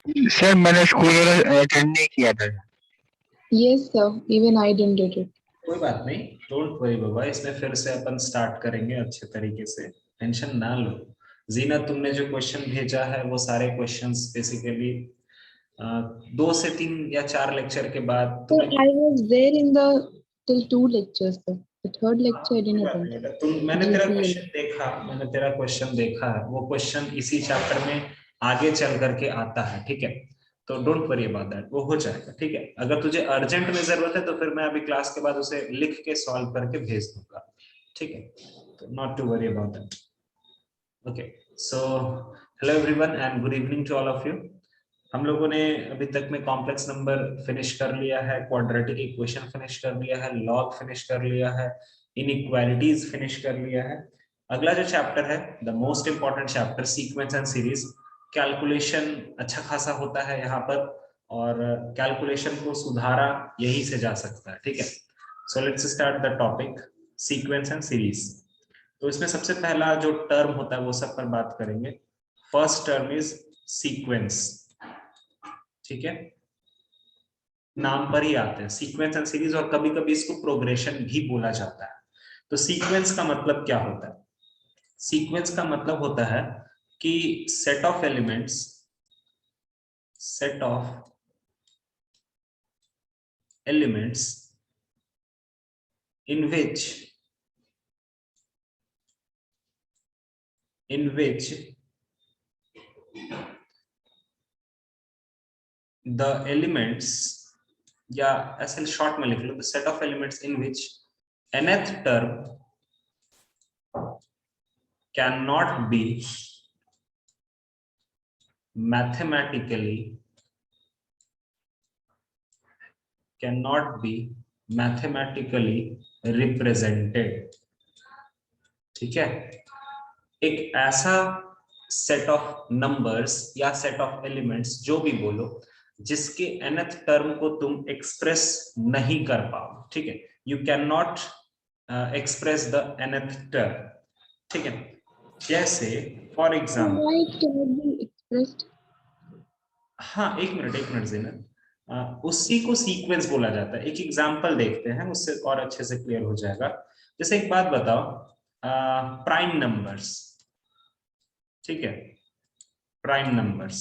Sir मैंने school में attend नहीं किया था। Yes, sir. Even I didn't did it. कोई बात नहीं, डोंट वरी बाबा, इसमें फिर से अपन स्टार्ट करेंगे अच्छे तरीके से, टेंशन ना लो। जीना, तुमने जो क्वेश्चन भेजा है वो सारे क्वेश्चंस बेसिकली 2 से 3 या 4 लेक्चर के बाद So तुम्हें I was there in the till 2 lectures, sir. The third lecture I didn't attend. मैंने तेरा GPL. क्वेश्चन देखा, मैंने तेरा क्वेश्चन देखा है, वो क्वेश्चन इसी चैप्टर में आगे चल करके आता है, ठीक है। तो डोंट वरी अबाउट दैट, वो हो जाएगा, ठीक है। अगर तुझे अर्जेंट में जरूरत है तो फिर मैं अभी क्लास के बाद उसे लिख के सॉल्व करके भेज दूंगा, ठीक है। तो not to worry about that. Okay, so hello everyone and good evening to all of you. हम लोगों ने अभी तक में कॉम्प्लेक्स नंबर फिनिश कर लिया है, क्वाड्रेटिक इक्वेशन फिनिश कर लिया है, लॉग फिनिश कर लिया है, इनइक्वालिटीज फिनिश कर लिया है। अगला जो चैप्टर है, the most important chapter, sequence and series. Calculation अच्छा खासा होता है यहाँ पर, और कैलकुलेशन को सुधारा यही से जा सकता है, ठीक है। So let's start the topic sequence and series. तो इसमें सबसे पहला जो टर्म होता है वो सब पर बात करेंगे। फर्स्ट टर्म इज सीक्वेंस, ठीक है। नाम पर ही आते हैं सीक्वेंस एंड सीरीज, और कभी कभी इसको प्रोग्रेशन भी बोला जाता है। तो सीक्वेंस का मतलब क्या होता है? सीक्वेंस का मतलब होता है कि set of elements in which the elements, या ऐसे शॉर्ट में लिख लो, the set of elements in which nth term cannot be mathematically represented, ठीक है। एक ऐसा सेट ऑफ नंबर्स या सेट ऑफ एलिमेंट्स, जो भी बोलो, जिसके nth टर्म को तुम एक्सप्रेस नहीं कर पाओ, ठीक है। You can not express the nth term, ठीक है। जैसे for example, Why it cannot be expressed? हाँ एक मिनट ज़ीनत, उसी को सीक्वेंस बोला जाता है। एक एग्जांपल देखते हैं, उससे और अच्छे से क्लियर हो जाएगा। जैसे एक बात बताओ, प्राइम नंबर्स, ठीक है, प्राइम नंबर्स।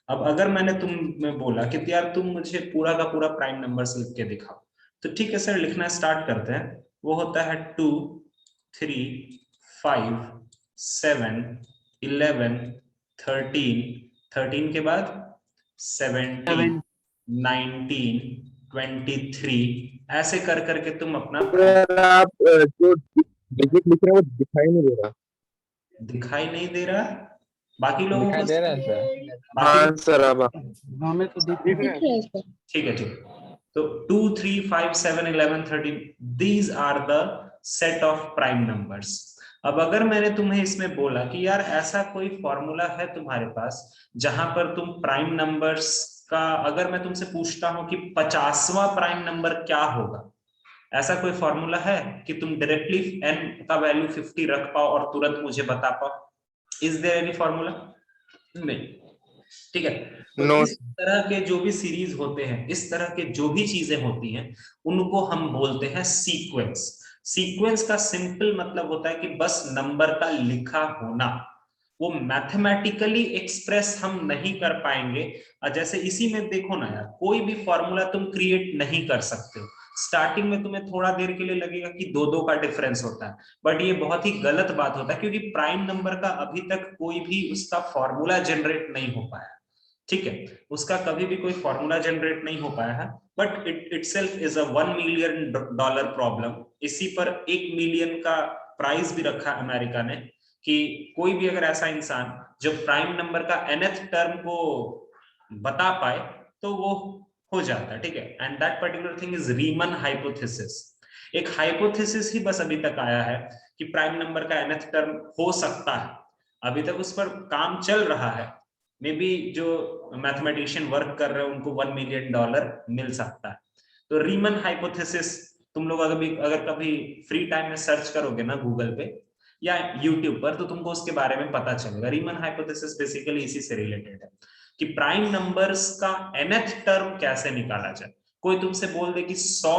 अब अगर मैंने तुम्हें बोला कि यार तुम मुझे पूरा का पूरा प्राइम नंबर्स लिख के दिखाओ, तो ठीक है सर, लिखना स्टार्ट करते हैं। वो होता है 2, 3, 5, 7, 11, 13, 13 के बाद 17, 19, 23, ऐसे कर करके तुम अपना आप जो डिजिट लिख रहे हो वो दिखाई नहीं दे रहा। दिखाई नहीं दे रहा, बाकी लोगों को दिखाई दे रहा है सर। हाँ सर, अब हमें तो दिख रहा दिख रहा है, sir. ठीक है, ठीक है। तो 2, 3, 5, 7, 11, 13, these are the set of prime numbers. अब अगर मैंने तुम्हें इसमें बोला कि यार ऐसा कोई फॉर्मूला है तुम्हारे पास जहां पर तुम प्राइम नंबर्स का, अगर मैं तुमसे पूछता हूं कि 50वां प्राइम नंबर क्या होगा, ऐसा कोई फॉर्मूला है कि तुम डायरेक्टली n का वैल्यू 50 रख पाओ और तुरंत मुझे बता पाओ? Is there any formula? नहीं, ठीक है। तो नो। इस तरह के जो भी सीरीज होते हैं, इस तरह के जो भी चीजें होती हैं, उनको हम बोलते हैं सीक्वेंस। सीक्वेंस का सिंपल मतलब होता है कि बस नंबर का लिखा होना, वो मैथमेटिकली एक्सप्रेस हम नहीं कर पाएंगे। जैसे इसी में देखो ना यार, कोई भी फॉर्मूला तुम क्रिएट नहीं कर सकते हो। स्टार्टिंग में तुम्हें थोड़ा देर के लिए लगेगा कि 2-2 का डिफरेंस होता है, बट ये बहुत ही गलत बात होता है, क्योंकि प्राइम नंबर का अभी तक कोई भी उसका फॉर्मूला जनरेट नहीं हो पाया, ठीक है। उसका कभी भी कोई फॉर्मूला जनरेट नहीं हो पाया है, but it itself is a $1 million problem. इसी पर 1 मिलियन का प्राइज भी रखा अमेरिका ने, कि कोई भी अगर ऐसा इंसान जो प्राइम नंबर का nth टर्म को बता पाए तो वो हो जाता है, ठीक है। And that particular thing is Riemann hypothesis. एक हाइपोथेसिस ही बस अभी तक आया है कि प्राइम नंबर का nth टर्म हो सकता है, अभी तक उस पर काम चल रहा है। मे बी जो मैथमेटिशियन वर्क कर रहे हैं उनको $1 मिलियन मिल सकता है। तो रीमन हाइपोथेसिस, तुम लोग अगर कभी फ्री टाइम में सर्च करोगे ना गूगल पे या यूट्यूब पर, तो तुमको उसके बारे में पता चलेगा। रीमन हाइपोथेसिस बेसिकली इसी से रिलेटेड है। कि प्राइम नंबर्स का nth टर्म कैसे निकाला जाए। कोई तुमसे बोल दे कि 100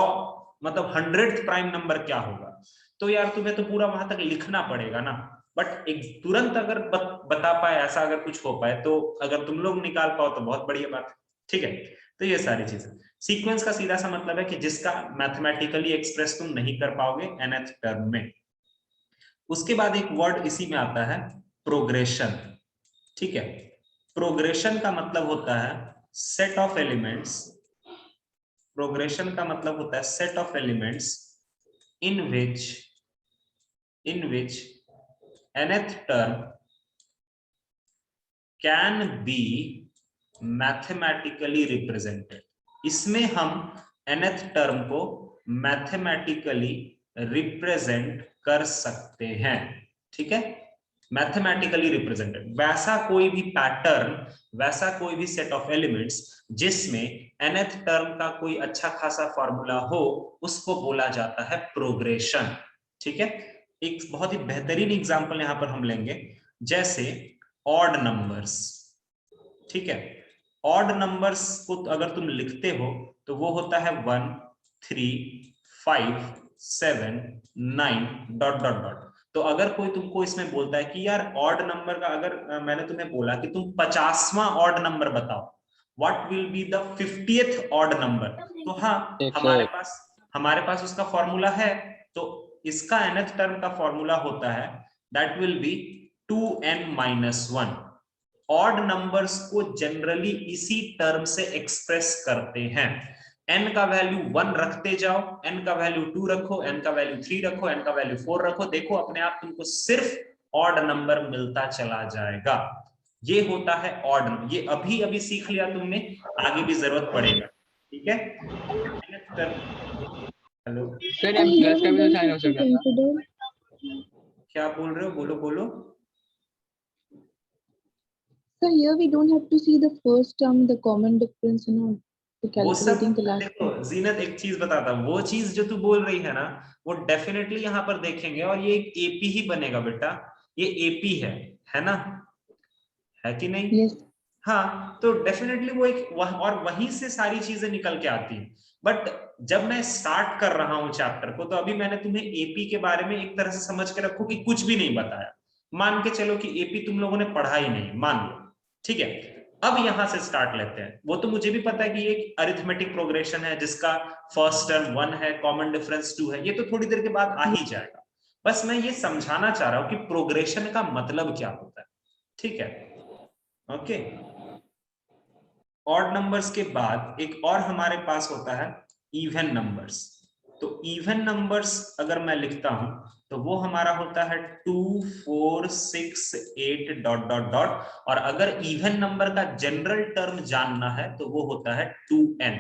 मतलब 100th प्राइम नंबर क्या होगा, तो यार तुम्हें तो पूरा वहां तक लिखना पड़ेगा ना। बट एक तुरंत अगर बता पाए, ऐसा अगर कुछ हो पाए, तो अगर तुम लोग निकाल पाओ तो बहुत बढ़िया बात है। ठीक है, तो ये सारी चीजें। सीक्वेंस का सीधा सा मतलब है कि जिसका मैथमेटिकली एक्सप्रेस तुम नहीं कर पाओगे nth टर्म में। उसके बाद एक वर्ड इसी में आता है, प्रोग्रेशन। ठीक है, प्रोग्रेशन का मतलब होता है सेट ऑफ एलिमेंट्स। प्रोग्रेशन का मतलब होता है set of elements in which nth term can be mathematically represented। इसमें हम nth टर्म को मैथमेटिकली रिप्रेजेंट कर सकते हैं। ठीक है, मैथमेटिकली रिप्रेजेंटेड, वैसा कोई भी पैटर्न, वैसा कोई भी सेट ऑफ एलिमेंट्स जिसमें nth टर्म का कोई अच्छा खासा फॉर्मूला हो, उसको बोला जाता है प्रोग्रेशन। ठीक है, एक बहुत ही बेहतरीन एग्जांपल यहां पर हम लेंगे, जैसे ऑड नंबर्स। ठीक है, ऑड नंबर्स को अगर तुम लिखते हो तो वो होता है 1 3 5 7 9 डॉट डॉट डॉट। तो अगर कोई तुमको इसमें बोलता है कि यार ऑड नंबर का, अगर मैंने तुम्हें बोला कि तुम 50वां ऑड नंबर बताओ, what will be the 50th odd number, तो हाँ, हमारे पास उसका फॉर्मूला है। तो इसका nth टर्म का फॉर्मूला होता है that will be 2n-1। Odd numbers को जनरली इसी टर्म से एक्सप्रेस करते हैं। n का वैल्यू 1 रखते जाओ, n का वैल्यू 2 रखो, n का वैल्यू 3 रखो, n का वैल्यू 4 रखो, देखो अपने आप तुमको सिर्फ ऑड नंबर मिलता चला जाएगा। ये होता है ऑड नंबर। ये अभी अभी सीख लिया तुमने, आगे भी जरूरत पड़ेगा। ठीक है, हेलो सर ये प्लस का भी तो साइन हो सकता था। क्या बोल रहे हो, बोलो बोलो। So here we don't have to see the first term, the common difference, to वो सब calculating the last देखो जीनत, एक चीज बताता हूँ, वो चीज जो तू बोल रही है ना, वो डेफिनेटली यहाँ पर देखेंगे, और ये एक एपी ही बनेगा बेटा, ये एपी है ना, है कि नहीं? Yes. हाँ, तो डेफिनेटली वो एक और वहीं से सारी चीजें निकल के आती हैं। बट जब मैं स्टार्ट कर रहा हूँ चैप्टर को, तो अभी मैंने तुम्हें एपी के बारे में एक तरह से समझ के रखो कि कुछ भी नहीं बताया। मान के चलो कि एपी तुम लोगों ने पढ़ा ही नहीं, मान लो। ठीक है, अब यहां से स्टार्ट लेते हैं। वो तो मुझे भी पता है कि ये अरिथमेटिक प्रोग्रेशन है जिसका फर्स्ट टर्म 1 है, कॉमन डिफरेंस 2 है, ये तो थोड़ी देर के बाद आ ही जाएगा। बस मैं ये समझाना चाह रहा हूं कि प्रोग्रेशन का मतलब क्या होता है। ठीक है, ओके। ऑड नंबर्स के बाद एक और हमारे पास होता है इवन नंबर्स। तो इवन नंबर्स अगर मैं लिखता हूं तो वो हमारा होता है 2 4 6 8 डॉट डॉट डॉट। और अगर इवन नंबर का जनरल टर्म जानना है तो वो होता है 2n।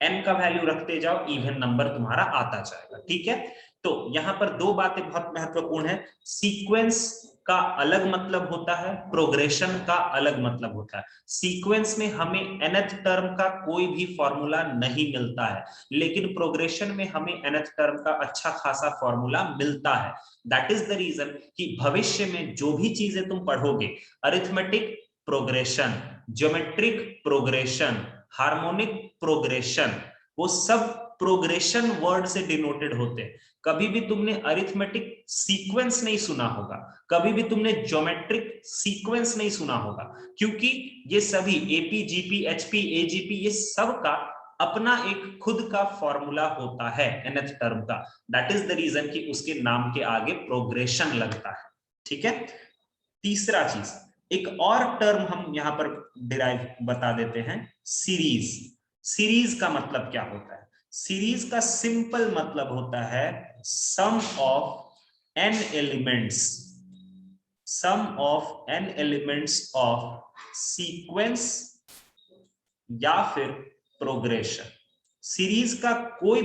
n का वैल्यू रखते जाओ, इवन नंबर तुम्हारा आता जाएगा। ठीक है, तो यहां पर दो बातें बहुत महत्वपूर्ण है। सीक्वेंस का अलग मतलब होता है, प्रोग्रेशन का अलग मतलब होता है। सीक्वेंस में हमें nth टर्म का कोई भी फॉर्मूला नहीं मिलता है, लेकिन प्रोग्रेशन में हमें nth टर्म का अच्छा खासा फॉर्मूला मिलता है। दैट इज द रीजन कि भविष्य में जो भी चीजें तुम पढ़ोगे, arithmetic progression, geometric progression, harmonic progression, वो सब प्रोग्रेशन वर्ड से डिनोटेड होते हैं। कभी भी तुमने अरिथमेटिक सीक्वेंस नहीं सुना होगा, कभी भी तुमने ज्योमेट्रिक सीक्वेंस नहीं सुना होगा, क्योंकि ये सभी एपी, जीपी, एचपी, एजीपी, ये सब का अपना एक खुद का फॉर्मूला होता है nth टर्म का। दैट इज द रीजन कि उसके नाम के आगे प्रोग्रेशन लगता है। ठीक है, तीसरा चीज, एक और टर्म हम यहां पर डिराइव बता देते हैं, सीरीज। सीरीज का मतलब क्या होता है? सीरीज का सिंपल मतलब होता है sum of n elements, sum of n elements of sequence या फिर प्रोग्रेशन। सीरीज का कोई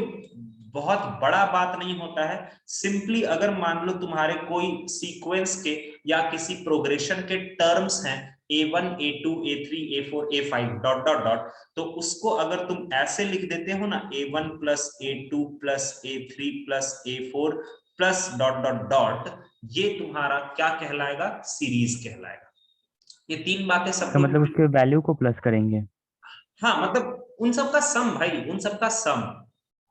बहुत बड़ा बात नहीं होता है। सिंपली अगर मान लो तुम्हारे कोई सीक्वेंस के या किसी प्रोग्रेशन के टर्म्स हैं a1 a2 a3 a4 a5 dot dot dot, तो उसको अगर तुम ऐसे लिख देते हो ना, a1 plus a2 plus a3 plus a4 plus dot dot dot, ये तुम्हारा क्या कहलाएगा? सीरीज कहलाएगा। ये 3 बातें तो सबको मतलब उसके वैल्यू को प्लस करेंगे। हाँ मतलब उन सब का सम भाई, उन सब का सम,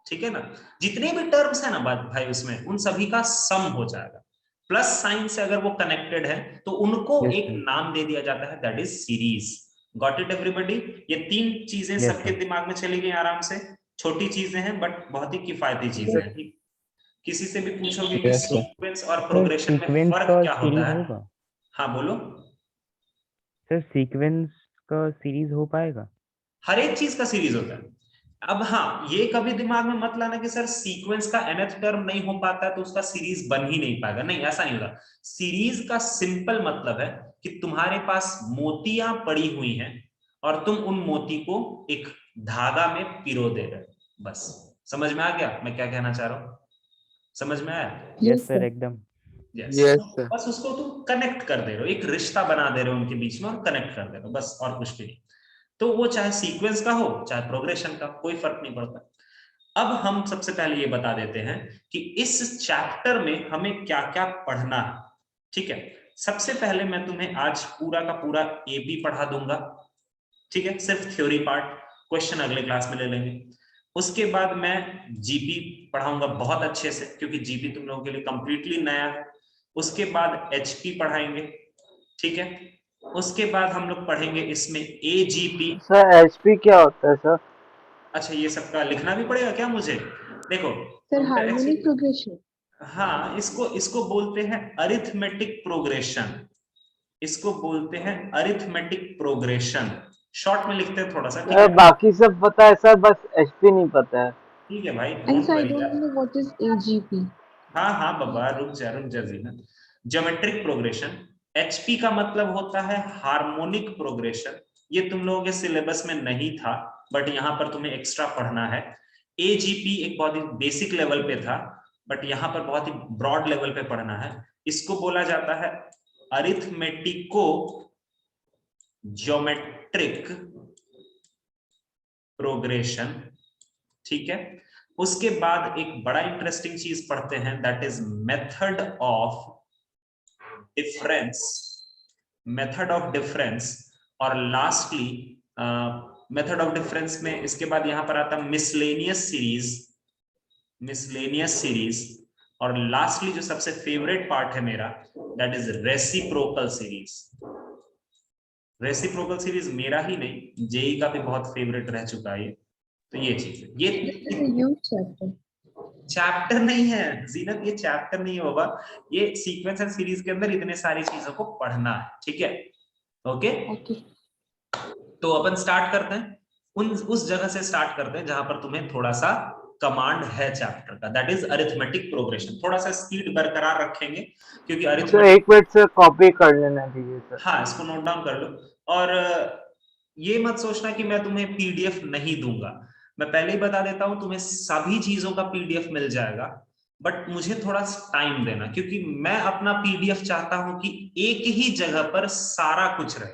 ठीक है ना, जितने भी टर्म्स है ना बात भाई उसमें उन सभी का सम हो जाएगा। प्लस साइन से अगर वो कनेक्टेड है तो उनको Yes, एक sir. नाम दे दिया जाता है, that is series. Got it everybody? ये 3 चीजें Yes, सबके sir. दिमाग में चली गई आराम से। छोटी चीजें हैं बट बहुत ही किफायती चीजें हैं। ठीक, किसी से भी पूछोगे कि Yes, sir. सीक्वेंस और सर प्रोग्रेशन में सीक्वेंस फर्क का क्या सीरीज होता है? होगा? हाँ बोलो। सर सीक्वेंस का सीरीज हो पाएगा? हर एक चीज का सीरीज होता है। अब हाँ, ये कभी दिमाग में मत लाना कि सर सीक्वेंस का nth टर्म नहीं हो पाता है तो उसका सीरीज बन ही नहीं पाएगा। नहीं, ऐसा नहीं होता। सीरीज का सिंपल मतलब है कि तुम्हारे पास मोतियां पड़ी हुई हैं और तुम उन मोती को एक धागा में पिरो दे रहे हो। बस समझ में आ गया मैं क्या कहना चाह रहा हूं? समझ में आया? Yes Yes, sir, sir. एकदम। Yes, sir. बस उसको तुम कनेक्ट कर दे रहे हो, एक रिश्ता बना दे रहे हो उनके बीच में और कनेक्ट कर दे रहे हो, बस और कुछ भी नहीं। तो वो चाहे सीक्वेंस का हो चाहे प्रोग्रेशन का, कोई फर्क नहीं पड़ता। अब हम सबसे पहले ये बता देते हैं कि इस चैप्टर में हमें क्या क्या पढ़ना है। ठीक है, सबसे पहले मैं तुम्हें आज पूरा का पूरा एबी पढ़ा दूंगा। ठीक है, सिर्फ थ्योरी पार्ट, क्वेश्चन अगले क्लास में ले लेंगे। उसके बाद मैं जीपी पढ़ाऊंगा बहुत अच्छे से, क्योंकि जीपी तुम लोगों के लिए कंप्लीटली नया है। उसके बाद एचपी पढ़ाएंगे। ठीक है, उसके बाद हम लोग पढ़ेंगे इसमें एजीपी। सर एचपी क्या होता है सर? अच्छा, ये सबका लिखना भी पड़ेगा क्या मुझे? देखो Sir, कंप्यूटर harmonic progression. हाँ, इसको इसको बोलते हैं अरिथमेटिक प्रोग्रेशन। इसको बोलते हैं अरिथमेटिक प्रोग्रेशन। शॉर्ट में लिखते हैं थोड़ा सा, ठीक है? बाकी सब पता है सर, बस एचपी नहीं पता है। ठीक है भाई, And don't so I worry don't यार। know what is AGP. हाँ हाँ बाबा, रुक जा जीना। Geometric progression. एचपी का मतलब होता है हार्मोनिक प्रोग्रेशन। ये तुम लोगों के सिलेबस में नहीं था बट यहाँ पर तुम्हें एक्स्ट्रा पढ़ना है। एजीपी एक बहुत ही बेसिक लेवल पे था बट यहाँ पर बहुत ही ब्रॉड लेवल पे पढ़ना है। इसको बोला जाता है अरिथमेटिको ज्योमेट्रिक प्रोग्रेशन। ठीक है, उसके बाद एक बड़ा इंटरेस्टिंग चीज पढ़ते हैं, that is method of difference. Method of difference. और लास्टली मेथड ऑफ डिफरेंस में इसके बाद यहां पर आता है मिसलेनियस सीरीज। Miscellaneous series. और लास्टली जो सबसे फेवरेट पार्ट है मेरा, that is reciprocal series. Reciprocal series मेरा ही नहीं, जेई का भी बहुत फेवरेट रह चुका है ये। तो ये चीज है, ये This is a huge chapter. Chapter नहीं है जीनत, ये चैप्टर नहीं होगा, ये सीक्वेंस एंड सीरीज के अंदर इतने सारी चीजों को पढ़ना है। ठीक है, ओके? Okay. तो अपन स्टार्ट करते हैं, उस जगह से स्टार्ट करते हैं जहां पर तुम्हें थोड़ा सा कमांड है चैप्टर का, दैट इज अरिथमेटिक प्रोग्रेशन। थोड़ा सा स्पीड बरकरार रखेंगे क्योंकि सर अरिथमेटिक। एक मिनट से कॉपी कर लेना दीजिए सर। हाँ, इसको नोट डाउन कर लो। और ये मत सोचना कि मैं तुम्हें पीडीएफ नहीं दूंगा। मैं पहले ही बता देता हूं, तुम्हें सभी चीजों का पीडीएफ मिल जाएगा बट मुझे थोड़ा टाइम देना, क्योंकि मैं अपना पीडीएफ चाहता हूं कि एक ही जगह पर सारा कुछ रहे।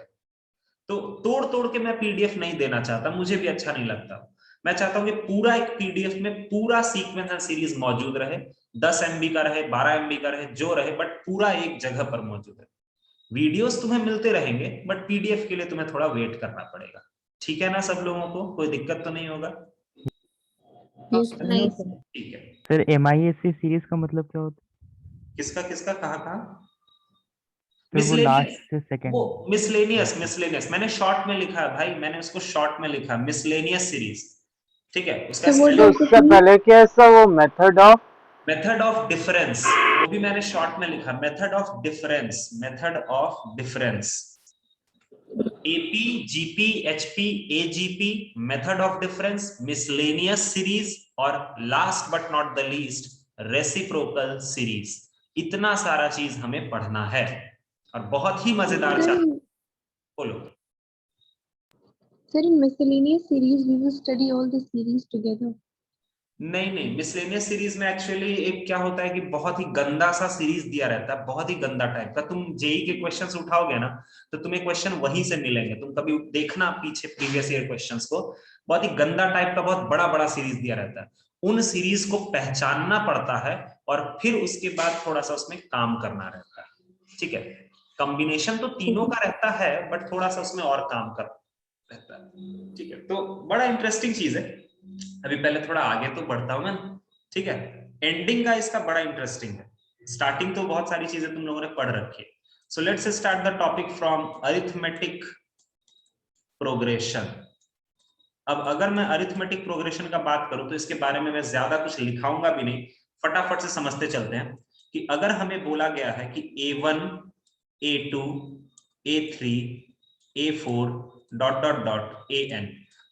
तो तोड़ तोड़ के मैं पीडीएफ नहीं देना चाहता, मुझे भी अच्छा नहीं लगता। मैं चाहता हूं कि पूरा एक पीडीएफ में पूरा सीक्वेंस एंड सीरीज मौजूद रहे, 10 MB का रहे, 12 MB का रहे, जो रहे, बट पूरा एक जगह पर मौजूद है। वीडियोस तुम्हें मिलते रहेंगे बट पीडीएफ के लिए तुम्हें थोड़ा वेट करना पड़ेगा। ठीक है ना? सब लोगों को कोई दिक्कत तो नहीं होगा? Yes, sir. No, sir. ठीक है। सर MISC सीरीज का मतलब क्या होता है? किसका किसका, कहाँ? सर वो लास्ट से सेकंड। वो मिसलेनियस मैंने शॉर्ट में लिखा है भाई, मैंने उसको शॉर्ट में लिखा, मिसलेनियस सीरीज। ठीक है, उसका So what तो does it उससे mean? पहले क्या है सर, वो मेथड ऑफ डिफरेंस, वो भी मैंने शॉर्ट में लिखा, method of difference. AP, GP, HP, AGP, method of difference, miscellaneous series और last but not the least reciprocal series. इतना सारा चीज हमें पढ़ना है और बहुत ही मजेदार Sir, चैप्टर। बोलो। sir, in miscellaneous series, we will study all the series together. नहीं, मिसलेनियस सीरीज में एक्चुअली एक क्या होता है कि बहुत ही गंदा सा सीरीज दिया रहता है, बहुत ही गंदा टाइप का। तुम जेई के क्वेश्चंस उठाओगे ना तो तुम्हें क्वेश्चन वहीं से मिलेंगे, तुम कभी देखना पीछे प्रीवियस ईयर क्वेश्चंस को, बहुत ही गंदा टाइप का, बहुत बड़ा बड़ा सीरीज दिया रहता है। उन सीरीज को पहचानना पड़ता है और फिर उसके बाद थोड़ा सा उसमें काम करना रहता है। ठीक है, कॉम्बिनेशन तो तीनों का रहता है बट थोड़ा सा उसमें और काम कर रहता है। ठीक है, तो बड़ा इंटरेस्टिंग चीज है। अभी पहले थोड़ा आगे तो बढ़ता हूं मैं, ठीक है। एंडिंग का इसका बड़ा इंटरेस्टिंग है, स्टार्टिंग तो बहुत सारी चीजें तुम लोगों ने पढ़ रखी है। So let's start the topic from arithmetic progression. अब अगर मैं अरिथमेटिक प्रोग्रेशन का बात करूं तो इसके बारे में मैं ज्यादा कुछ लिखाऊंगा भी नहीं, फटाफट से समझते चलते हैं कि अगर हमें बोला गया है कि A1, A2, A3, A4 dot dot dot AN,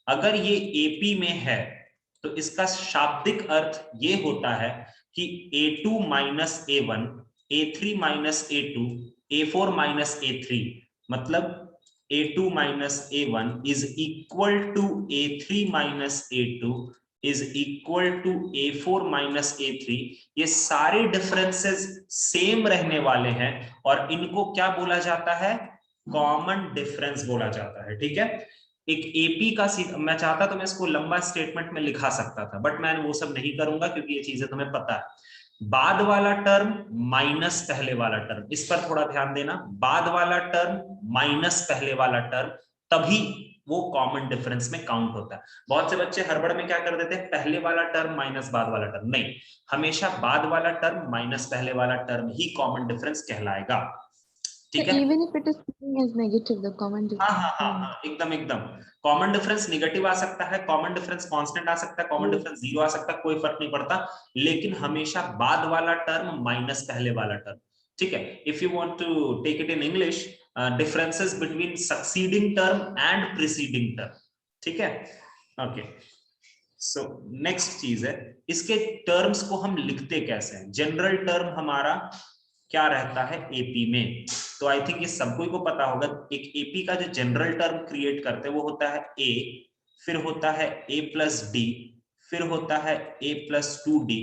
अगर ये AP में है तो इसका शाब्दिक अर्थ ये होता है कि A2 minus A1, A3 minus A2, A4 minus A3, मतलब A2 minus A1 is equal to A3 minus A2 is equal to A4 minus A3। ये सारे डिफरेंसेस सेम रहने वाले हैं और इनको क्या बोला जाता है? कॉमन डिफरेंस बोला जाता है। ठीक है, एक एपी का मैं चाहता तो मैं इसको लंबा स्टेटमेंट में लिखा सकता था, बट मैं वो सब नहीं करूंगा क्योंकि ये चीजें तुम्हें पता है। बाद वाला टर्म माइनस पहले वाला टर्म, इस पर थोड़ा ध्यान देना। बाद वाला टर्म माइनस पहले वाला टर्म, तभी वो कॉमन डिफरेंस में काउंट होता है। बहुत से बच्चे हड़बड़ में क्या कर देते हैं, पहले वाला टर्म माइनस बाद वाला टर्म। नहीं, हमेशा बाद वाला टर्म माइनस पहले वाला टर्म ही कॉमन डिफरेंस कहलाएगा। ठीक है, even if it is seen as negative, the common difference. हाँ, एकदम एकदम। कॉमन डिफरेंस निगेटिव आ सकता है, कॉमन डिफरेंस कांस्टेंट आ सकता है, कॉमन डिफरेंस जीरो आ सकता है, कोई फर्क नहीं पड़ता, लेकिन हमेशा बाद वाला टर्म माइनस पहले वाला टर्म। ठीक है, if you want to take it in English, differences between succeeding term and preceding term. ठीक है, ओके। सो नेक्स्ट चीज है, इसके टर्म्स को हम लिखते कैसे हैं। जनरल टर्म हमारा क्या रहता है एपी में, तो आई थिंक ये सबको को पता होगा। एक एपी का जो जनरल टर्म क्रिएट करते हैं वो होता है ए, फिर होता है ए प्लस डी, फिर होता है ए प्लस 2d,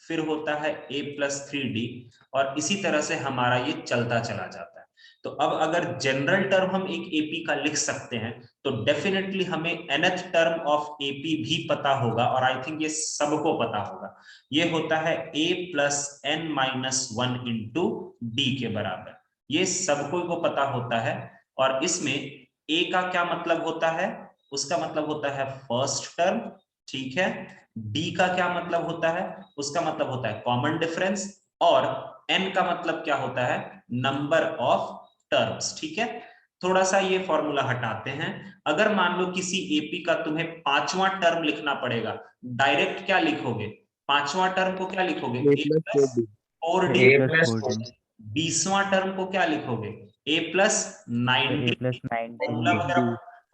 फिर होता है ए प्लस 3d, और इसी तरह से हमारा ये चलता चला जाता है। तो अब अगर जनरल टर्म हम एक एपी का लिख सकते हैं तो डेफिनेटली हमें nth टर्म ऑफ एपी भी पता होगा, और आई थिंक ये सबको पता होगा। ये होता है a plus n minus 1 into D के बराबर, ये सबको को पता होता है। और इसमें a का क्या मतलब होता है, उसका मतलब होता है फर्स्ट टर्म। ठीक है, d का क्या मतलब होता है, उसका मतलब होता है कॉमन डिफरेंस, और n का मतलब क्या होता है, नंबर ऑफ टर्म्स। ठीक है, थोड़ा सा ये फॉर्मूला हटाते हैं। अगर मान लो किसी एपी का तुम्हें पांचवा टर्म लिखना पड़ेगा, डायरेक्ट क्या लिखोगे, पांचवा टर्म को क्या लिखोगे, A plus 4D। A plus 4D। 20वां टर्म को क्या लिखोगे, A प्लस 90।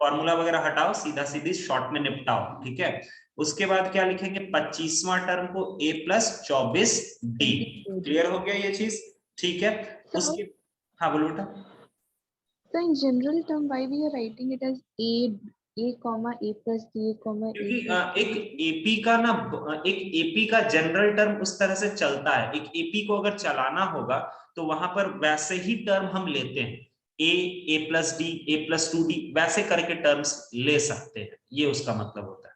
फॉर्मूला वगैरह हटाओ, सीधा सीधी शॉर्ट में निपटाओ। ठीक है, उसके बाद क्या लिखेंगे, 25वां टर्म को A प्लस 24D। क्लियर हो गया ये चीज? ठीक है, उसके हाँ बोलो बेटा। So in general term, why we are writing it as a comma a plus d comma a क्योंकि plus एक एपी का ना, एक एपी का जनरल टर्म उस तरह से चलता है। एक एपी को अगर चलाना होगा तो वहां पर वैसे ही टर्म हम लेते हैं, ए प्लस डी, ए प्लस 2d, वैसे करके टर्म्स ले सकते हैं, ये उसका मतलब होता है।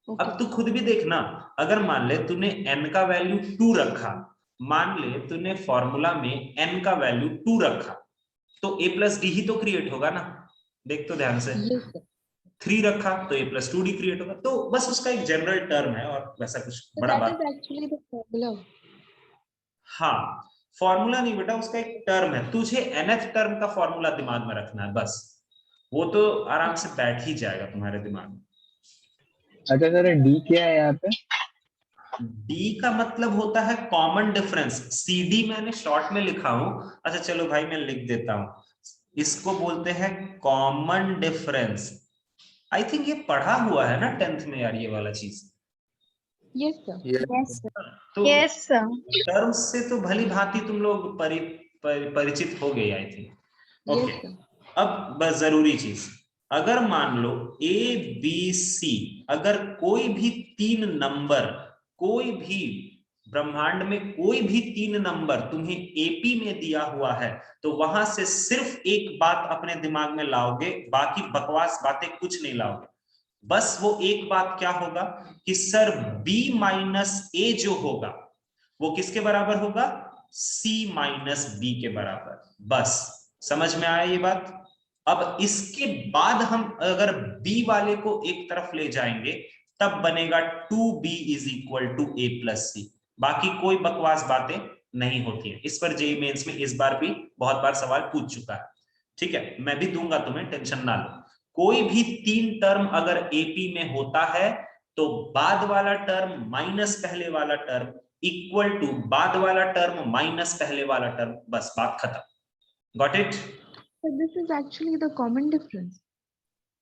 Okay. अब तू खुद भी देखना, अगर मान ले तूने n का वैल्यू 2 रखा, मान ले तूने फॉर्मूला में n का वैल्यू 2 रखा, तो a प्लस डी ही तो क्रिएट होगा ना। देख तो ध्यान से, Yes, sir. 3 रखा तो a प्लस 2d क्रिएट होगा। तो बस उसका एक जनरल टर्म है और वैसा कुछ So बड़ा that बात। is actually the formula. हाँ, फॉर्मूला नहीं बेटा, उसका एक टर्म है। तुझे nth टर्म का फॉर्मूला दिमाग में रखना है बस, वो तो आराम से बैठ ही जाएगा तुम्हारे दिमाग में। अच्छा सर, D क्या है यहाँ पे? डी का मतलब होता है कॉमन डिफरेंस। सीडी मैंने शॉर्ट में लिखा हूं, अच्छा चलो भाई मैं लिख देता हूं, इसको बोलते हैं कॉमन डिफरेंस। आई थिंक ये पढ़ा हुआ है ना 10th में यार, ये वाला चीज। Yes, sir. Yes. तो Yes, sir. टर्म्स से तो भली भांति तुम लोग परिचित हो गए I think. Yes, okay, sir. अब बस जरूरी चीज, अगर मान लो ए बी सी, अगर कोई भी 3 नंबर, कोई भी ब्रह्मांड में कोई भी 3 नंबर तुम्हें एपी में दिया हुआ है, तो वहां से सिर्फ एक बात अपने दिमाग में लाओगे, बाकी बकवास बातें कुछ नहीं लाओगे। बस वो एक बात क्या होगा कि सर b माइनस ए जो होगा वो किसके बराबर होगा, c माइनस बी के बराबर। बस समझ में आया ये बात? अब इसके बाद हम अगर b वाले को एक तरफ ले जाएंगे तब बनेगा 2b is equal to a plus C. बाकी कोई बकवास बातें नहीं होती है। इस पर जेईई मेंस में इस बार भी बहुत बार सवाल पूछ चुका है, ठीक है, मैं भी दूंगा तुम्हें, टेंशन ना लो। कोई भी 3 टर्म अगर एपी में होता है तो बाद वाला टर्म माइनस पहले वाला टर्म इक्वल टू बाद वाला टर्म माइनस पहले वाला टर्म, बस बात खत्म। Got it? So this is actually the common difference.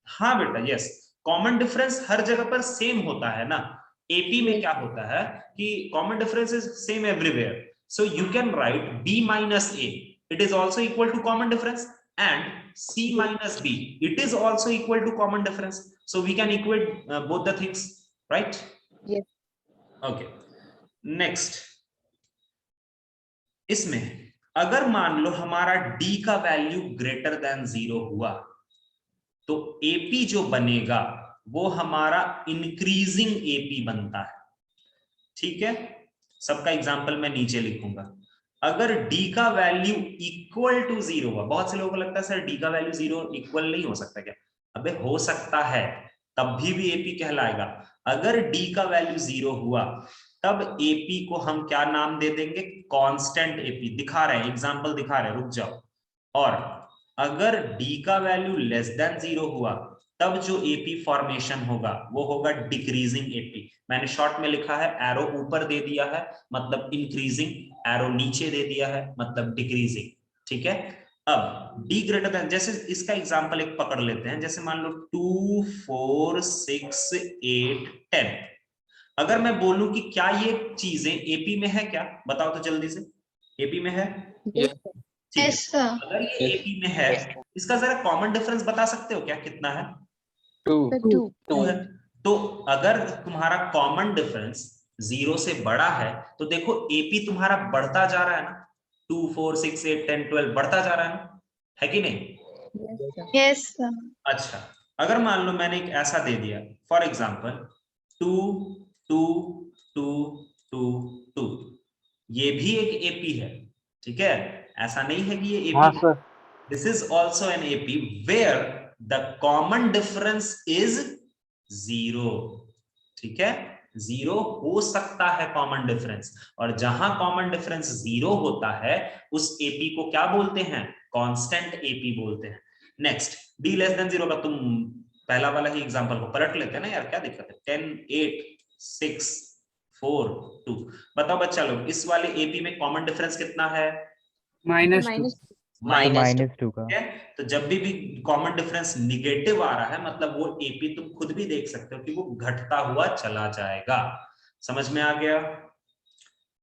हाँ बेटा, यस, कॉमन डिफरेंस हर जगह पर सेम होता है ना। एपी में क्या होता है कि common difference is same everywhere, so you can write b minus a, it is also equal to common difference, and c minus b, it is also equal to common difference, so we can equate both the things, right? Yes. Okay, next, इसमें अगर मान लो हमारा d का value greater than 0 हुआ तो AP जो बनेगा वो हमारा इंक्रीजिंग एपी बनता है, ठीक है। सबका एग्जांपल मैं नीचे लिखूंगा। अगर d का वैल्यू इक्वल टू 0 हुआ, बहुत से लोगों को लगता है सर d का वैल्यू 0 इक्वल नहीं हो सकता क्या? अबे हो सकता है, तब भी एपी कहलाएगा। अगर d का वैल्यू 0 हुआ तब एपी को हम क्या नाम दे देंगे? Constant AP. दिखा रहे हैं, एग्जांपल दिखा रहे हैं, रुक जाओ। और अगर d का वैल्यू लेस देन 0 हुआ तब जो एपी फॉर्मेशन होगा वो होगा डिक्रीजिंग एपी। मैंने शॉर्ट में लिखा है, एरो ऊपर दे दिया है मतलब इंक्रीजिंग, एरो नीचे दे दिया है मतलब डिक्रीजिंग, ठीक है। अब d ग्रेटर देन, जैसे इसका एग्जांपल एक पकड़ लेते हैं, जैसे मान लो 2 4 6 8 10। अगर मैं बोलूं कि क्या ये चीजें एपी में है क्या, बताओ तो जल्दी से। एपी में है? Yes, sir. अगर ये एपी में है, इसका जरा कॉमन डिफरेंस बता सकते हो क्या, कितना है? 2 2 है। तो अगर तुम्हारा कॉमन डिफरेंस 0 से बड़ा है तो देखो एपी तुम्हारा बढ़ता जा रहा है ना, 2 4 6 8 10 12 बढ़ता जा रहा है कि नहीं? Yes, sir. अच्छा, अगर मान लो मैंने एक ऐसा दे दिया, फॉर एग्जांपल 2 2 2 2 2, ये भी एक एपी है, ठीक है। ऐसा नहीं है कि ये हाँ AP, sir. This is also an AP where the common difference is 0, ठीक है। 0 हो सकता है कॉमन डिफरेंस, और जहां कॉमन डिफरेंस 0 होता है उस एपी को क्या बोलते हैं? कांस्टेंट एपी बोलते हैं। नेक्स्ट, d लेस देन 0 का तुम पहला वाला ही एग्जांपल को पलट लेते हैं ना यार, क्या दिक्कत है? 10 8 6 4 2। बताओ बच्चा लोग, इस वाले एपी में कॉमन डिफरेंस कितना है? -2 -2 का। तो जब भी कॉमन डिफरेंस निगेटिव आ रहा है मतलब वो एपी तुम खुद भी देख सकते हो कि वो घटता हुआ चला जाएगा। समझ में आ गया?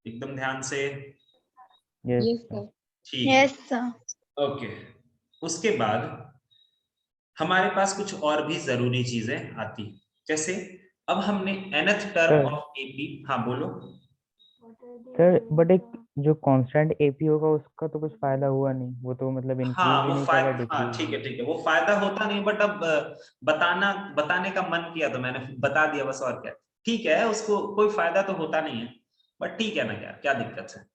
एकदम ध्यान से। Yes Yes, sir. ठीक, Yes, sir. ओके। उसके बाद हमारे पास कुछ और भी जरूरी चीजें आती, जैसे अब हमने nth term sir. Of AP, हाँ बोलो। सर बट एक जो कांस्टेंट एपी होगा उसका तो कुछ फायदा हुआ नहीं, वो तो मतलब इंक्रीज हाँ भी वो नहीं कर रहा, हाँ डिक्रीज। ठीक है, वो फायदा होता नहीं, बट अब बताने का मन किया तो मैंने बता दिया, बस और क्या। ठीक है, उसको कोई फायदा तो होता नहीं है, बट ठीक है ना यार, क्या दिक्कत है,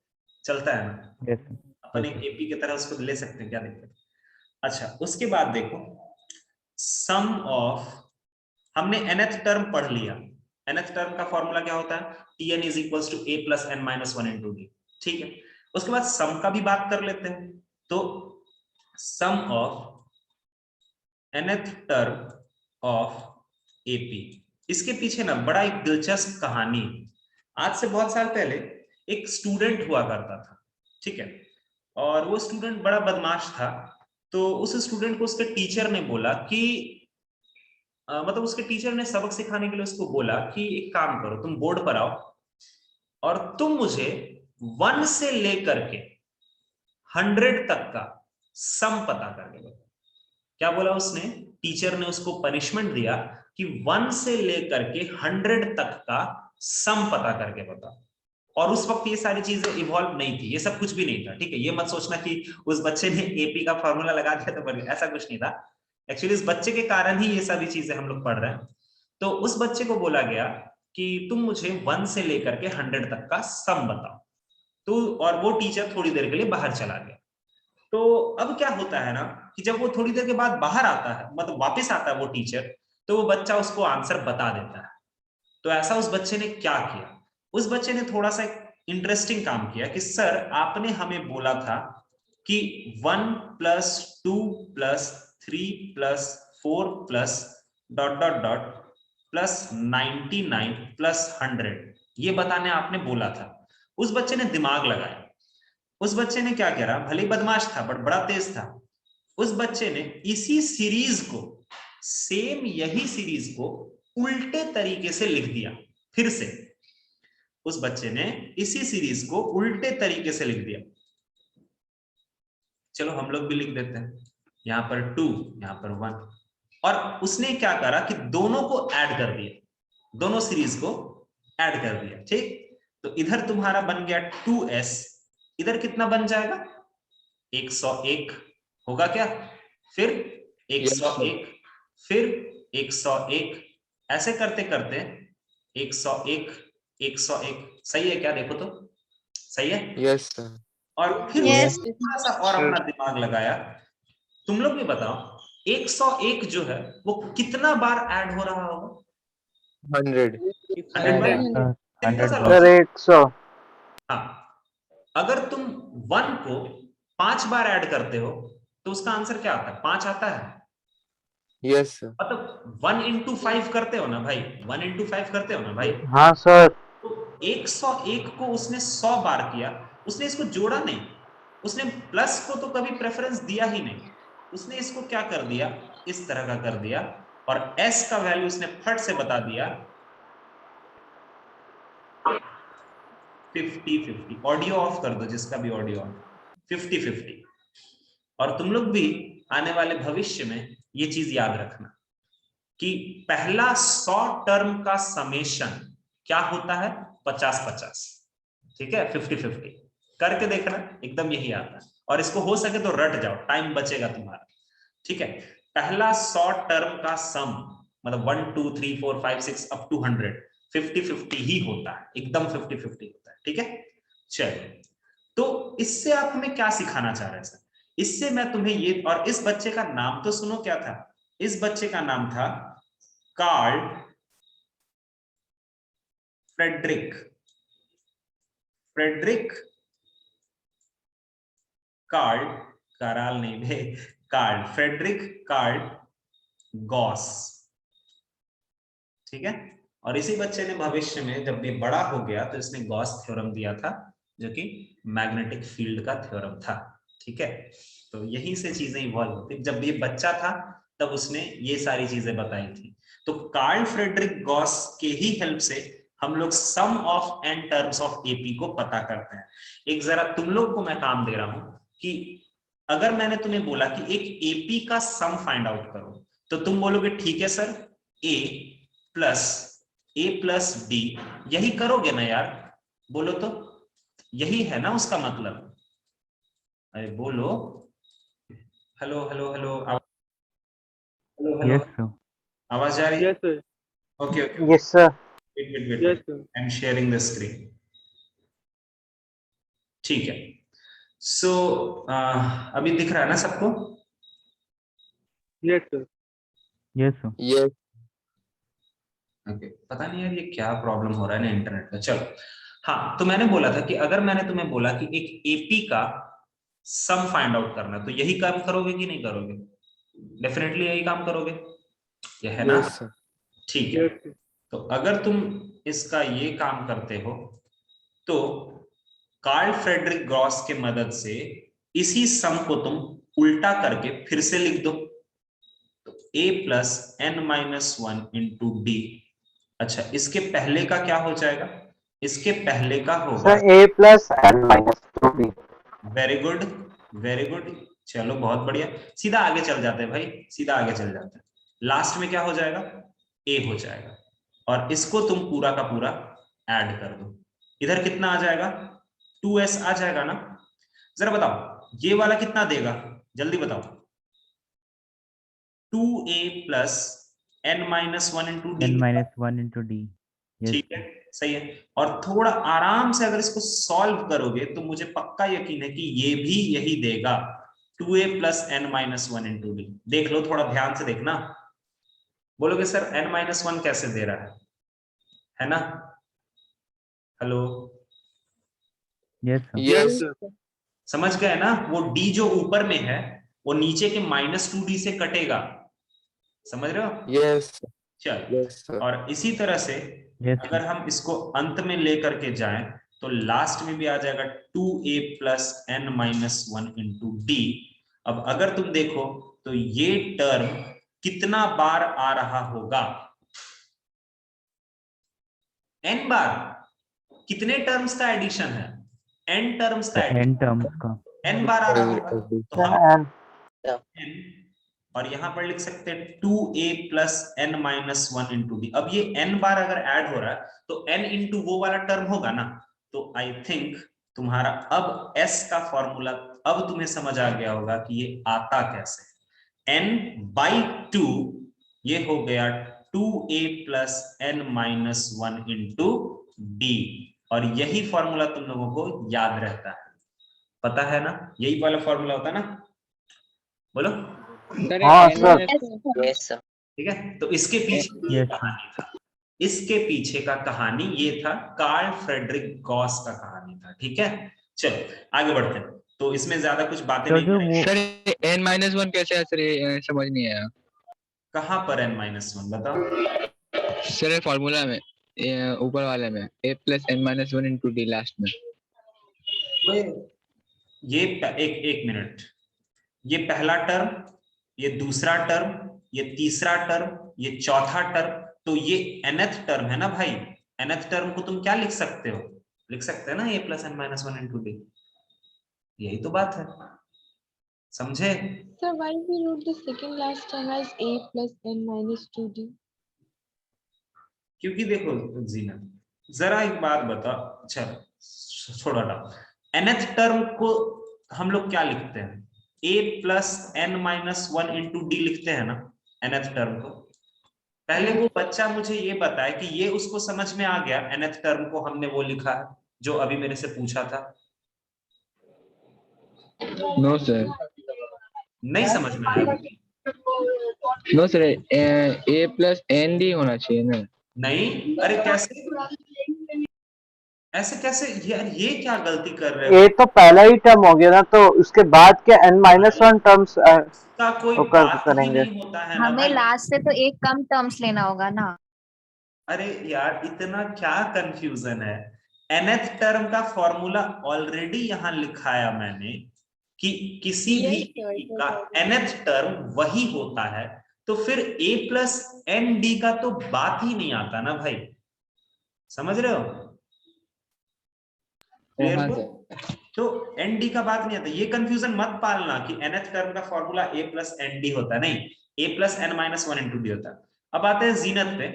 चलता है ना, यस अपन एक एपी की तरह उसको ले सकते हैं, क्या दिक्कत है। अच्छा, उसके बाद देखो सम ऑफ, हमने nth टर्म पढ़ लिया। nth टर्म का फॉर्मूला क्या होता है? tn is equals to a plus n minus 1 into D, ठीक है। उसके बाद सम का भी बात कर लेते हैं, तो sum of nth term of AP, इसके पीछे ना बड़ा एक दिलचस्प कहानी। आज से बहुत साल पहले एक स्टूडेंट हुआ करता था, ठीक है, और वो स्टूडेंट बड़ा बदमाश था। तो उस स्टूडेंट को उसके टीचर ने बोला कि मतलब उसके टीचर ने सबक सिखाने के लिए उसको बोला कि एक काम करो, तुम बोर्ड पर आओ और तुम मुझे 1 से लेकर के 100 तक का सम पता करके बताओ। क्या बोला उसने? टीचर ने उसको पनिशमेंट दिया कि 1 से लेकर के 100 तक का सम पता करके बताओ। और उस वक्त ये सारी चीजें इवॉल्व नहीं थी, ये सब कुछ भी नहीं था, ठीक है। ये मत सोचना कि उस बच्चे ने एपी का फॉर्मूला लगा दिया तो बन गया, ऐसा कुछ नहीं था। एक्चुअली इस बच्चे के कारण ही ये सारी चीजें हम लोग पढ़ रहे हैं। तो उस बच्चे को बोला गया कि तुम मुझे 1 से लेकर के 100 तक का सम बताओ। तो और वो टीचर थोड़ी देर के लिए बाहर चला गया। तो अब क्या होता है ना कि जब वो थोड़ी देर के बाद बाहर आता है, मतलब वापस आता है वो टीचर, तो वो बच्चा उसको आंसर बता देता है। तो ऐसा उस बच्चे ने क्या किया, उस बच्चे ने थोड़ा सा इंटरेस्टिंग काम किया कि सर आपने हमें बोला था कि 1 + 2 + 3 + 4 + ... +99 + 100 ये बताने आपने बोला था। उस बच्चे ने दिमाग लगाया, उस बच्चे ने क्या करा, भले ही बदमाश था बट बड़ा तेज था, उस बच्चे ने इसी सीरीज को, सेम यही सीरीज को उल्टे तरीके से लिख दिया। फिर से उस बच्चे ने इसी सीरीज को उल्टे तरीके से लिख दिया। चलो हम लोग भी लिख देते हैं, यहां पर 2, यहां पर 1, और उसने क्या करा कि दोनों को ऐड कर दिया, दोनों सीरीज को ऐड कर दिया। ठीक, तो इधर तुम्हारा बन गया 2s, इधर कितना बन जाएगा 101 होगा क्या, फिर 101, फिर 101, ऐसे करते करते 101 101, सही है क्या, देखो तो सही है। Yes sir. और फिर Yes. उसने थोड़ा सा और अपना दिमाग लगाया। तुम लोग भी बताओ 101 जो है वो कितना बार ऐड हो रहा होगा, 100। 100 बार। 100. सिंपल सा सर लॉजिक। 100। हाँ, अगर तुम 1 को 5 बार ऐड करते हो तो उसका आंसर क्या आता है, 5 आता है। Yes sir. मतलब 1 × 5 करते हो ना भाई, 1 × 5 करते हो ना भाई। हाँ सर। तो 101 को उसने 100 बार किया, उसने इसको जोड़ा नहीं, उसने प्लस को तो कभी प्रेफरेंस दिया ही नहीं, उसने इसको क्या कर दिया, इस तरह का कर दिया, और s का वैल्यू उसने फट से बता दिया 50-50। ऑडियो ऑफ कर दो जिसका भी ऑडियो ऑन, 50-50। और तुम लोग भी आने वाले भविष्य में ये चीज याद रखना कि पहला 100 टर्म का समेशन क्या होता है, 50-50। ठीक है, 50-50 करके देखना, एकदम यही आता है। और इसको हो सके तो रट जाओ, टाइम बचेगा तुम्हारा। ठीक है, पहला 100 टर्म का सम मतलब 1 2 3 4 5 6 अप टू 100 50-50 ही होता है, एकदम 50-50 होता है। ठीक है, चलिए, तो इससे आप हमें क्या सिखाना चाह रहे हैं सर, इससे मैं तुम्हें ये, और इस बच्चे का नाम तो सुनो, क्या था, इस बच्चे का नाम था कार्ल फ्रेडरिक, फ्रेडरिक कार्ल, कराल नहीं भे, कार्ल, फ्रेडरिक कार्ल गॉस। ठीक है, और इसी बच्चे ने भविष्य में जब ये बड़ा हो गया तो इसने गॉस थ्योरम दिया था, जो कि मैग्नेटिक फील्ड का थ्योरम था। ठीक है, तो यही से चीजें इवॉल्व होती, जब ये बच्चा था तब उसने ये सारी चीजें बताई थी। तो कार्ल फ्रेडरिक गॉस के ही हेल्प से हम लोग sum of n terms of AP को पता करते हैं। एक जरा तुम लोग को मैं काम दे रहा हूं कि अगर मैंने तुम्हें बोला कि एक एपी का सम फाइंड आउट करो, तो तुम बोलोगे ठीक है सर, a + b, यही करोगे ना यार, बोलो तो, यही है ना उसका मतलब, अरे बोलो, hello hello hello, hello hello, yes sir. आवाज आ रही है? Yes, sir. Okay okay, yes sir. Wait, Yes, sir. I am sharing the screen. ठीक है, सो अभी दिख रहा है ना सबको? Yes, sir. Yes sir. Yes. Okay, पता नहीं यार ये क्या प्रॉब्लम हो रहा है ना इंटरनेट में। चलो, हाँ, तो मैंने बोला था कि अगर मैंने तुम्हें बोला कि एक एपी का सम फाइंड आउट करना, तो यही काम करोगे कि नहीं करोगे? डेफिनेटली यही काम करोगे, यह है ना? Yes sir. ठीक है, Yes, sir. तो अगर तुम इसका ये काम करते हो तो कार्ल फ्रेडरिक गॉस के मदद से इसी सम को तुम उल्टा करके फिर से लिख दो, तो a + n - 1 × d। अच्छा, इसके पहले का क्या हो जाएगा, इसके पहले का होगा, sir a + n - 2b। Very good, very good, चलो बहुत बढ़िया, सीधा आगे चल जाते हैं भाई, सीधा आगे चल जाते हैं। लास्ट में क्या हो जाएगा, a हो जाएगा, और इसको तुम पूरा का पूरा ऐड कर दो, इधर कितना आ जाएगा, 2s आ जाएगा ना। जरा बताओ ये वाला कितना देगा, जल्दी बताओ, 2a + n - 1 × d। n - 1 × d। Yes ठीक है, सही है। और थोड़ा आराम से अगर इसको सॉल्व करोगे तो मुझे पक्का यकीन है कि ये भी यही देगा, 2a plus n minus 1 into D. देख लो, थोड़ा ध्यान से देखना। बोलोगे सर n माइनस 1 कैसे दे रहा है ना? Hello, yes sir. Yes. समझ गए ना? वो d जो ऊपर में है वो नीचे के -2d से कटेगा, समझ रहे हो? Yes. चल, Yes, sir. और इसी तरह से यस अगर हम इसको अंत में लेकर के जाएं तो लास्ट में भी आ जाएगा 2a plus n minus 1 into D. अब अगर तुम देखो तो ये टर्म कितना बार आ रहा होगा? n बार। कितने टर्म्स का एडिशन है? n टर्म्स का एन टर्म्स का। n बार आ रहा होगा, तो हम and n और यहां पर लिख सकते हैं 2a plus n minus 1 into D. अब ये n बार अगर ऐड हो रहा है तो n इंटू वो वाला टर्म होगा ना, तो आई थिंक तुम्हारा अब s का फॉर्मूला अब तुम्हें समझ आ गया होगा कि ये आता कैसे। n/2 ये हो गया 2a plus n minus 1 into D, और यही फॉर्मूला तुम लोगों को याद रहता है, पता है ना? यही वाला फॉर्मूला होता है ना? बोलो। Sir, हाँ, n sir. minus yes sir. ठीक है, तो इसके पीछे ये Yes, कहानी था। इसके पीछे का कहानी ये था, कार्ल फ्रेडरिक गॉस का कहानी था। ठीक है, चलो आगे बढ़ते हैं। तो इसमें ज्यादा कुछ बातें नहीं जो करेंगे। वो sir, n minus 1 कैसे है sir? ये समझ नहीं आया। कहां पर n-1 बताओ? सर फॉर्मूला में, ये ऊपर वाले में a plus n minus 1 into D last में। ये एक मिनट, ये पहला टर्म, ये दूसरा टर्म, ये तीसरा टर्म, ये चौथा टर्म, तो ये nth टर्म है ना भाई। nth टर्म को तुम क्या लिख सकते हो? लिख सकते हैं ना a plus n minus 1 into D. यही तो बात है, समझे? Sir, why we wrote the second last term as a plus n minus 2d? क्योंकि देखो जीना, जरा एक बात बता, चल छोड़ा ना, nth टर्म को हम लोग क्या लिखते हैं? a plus n minus 1 into D लिखते हैं ना nth टर्म को। पहले वो बच्चा मुझे ये बताए कि ये उसको समझ में आ गया nth टर्म को हमने वो लिखा है जो अभी मेरे से पूछा था? नो सर, नहीं समझ में आया? No sir, a plus n D होना चाहिए ना। नहीं, अरे कैसे, ऐसे कैसे यार, ये क्या गलती कर रहे हो? ए तो पहला ही टर्म हो गया ना, तो उसके बाद के n-1 टर्म्स का कोई तो बात ही करेंगे। नहीं होता है ना हमें भाई। लास्ट से तो एक कम टर्म्स लेना होगा ना। अरे यार, इतना क्या कंफ्यूजन है? nth टर्म का फॉर्मूला ऑलरेडी यहां लिखाया मैंने कि किसी भी का nth टर्म वही होता है, तो फिर a प्लस एन डी का तो बात ही नहीं आता ना भाई, समझ रहे हो? हाँ Clear? सर। तो एन डी का बात नहीं आता, ये कंफ्यूजन मत पालना कि nth टर्म का formula a plus n D होता है, नहीं, a plus n minus 1 into D होता है। अब आते हैं जीनत पे।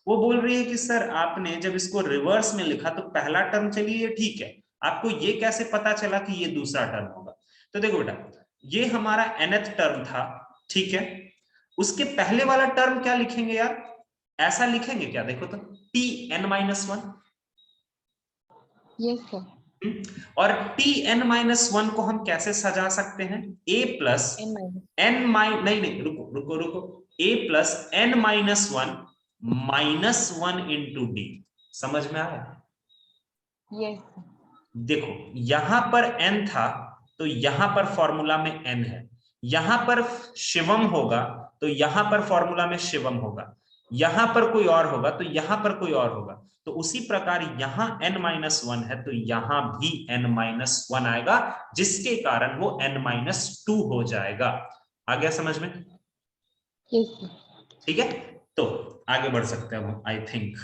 वो बोल रही है कि सर आपने जब इसको रिवर्स में लिखा तो पहला टर्म चलिए ठीक है, आपको ये कैसे पता चला कि ये दूसरा टर्म होगा? तो देखो बेटा, ये हमारा nth टर्म था, ठीक है, उसके पहले वाला टर्म क्या लिखेंगे यार? ऐसा लिखेंगे क्या? देखो तो tn-1। Yes, sir. और tn-1 को हम कैसे सजा सकते हैं? a plus n minus. n नहीं रुको, a plus n-1 -1 into D. समझ में आया? Yes, sir. देखो यहां पर n था तो यहां पर फॉर्मूला में n है, यहां पर शिवम होगा तो यहां पर फॉर्मूला में शिवम होगा, यहां पर कोई और होगा तो यहां पर कोई और होगा। तो उसी प्रकार यहां n-1 है तो यहां भी n-1 आएगा, जिसके कारण वो n-2 हो जाएगा। आ गया समझ में? Yes, sir. ठीक है, तो आगे बढ़ सकते हैं हम आई थिंक।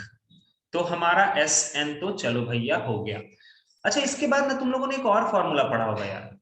तो हमारा Sn तो चलो भैया हो गया। अच्छा, इसके बाद ना तुम लोगों ने एक और फॉर्मूला पढ़ा होगा यार,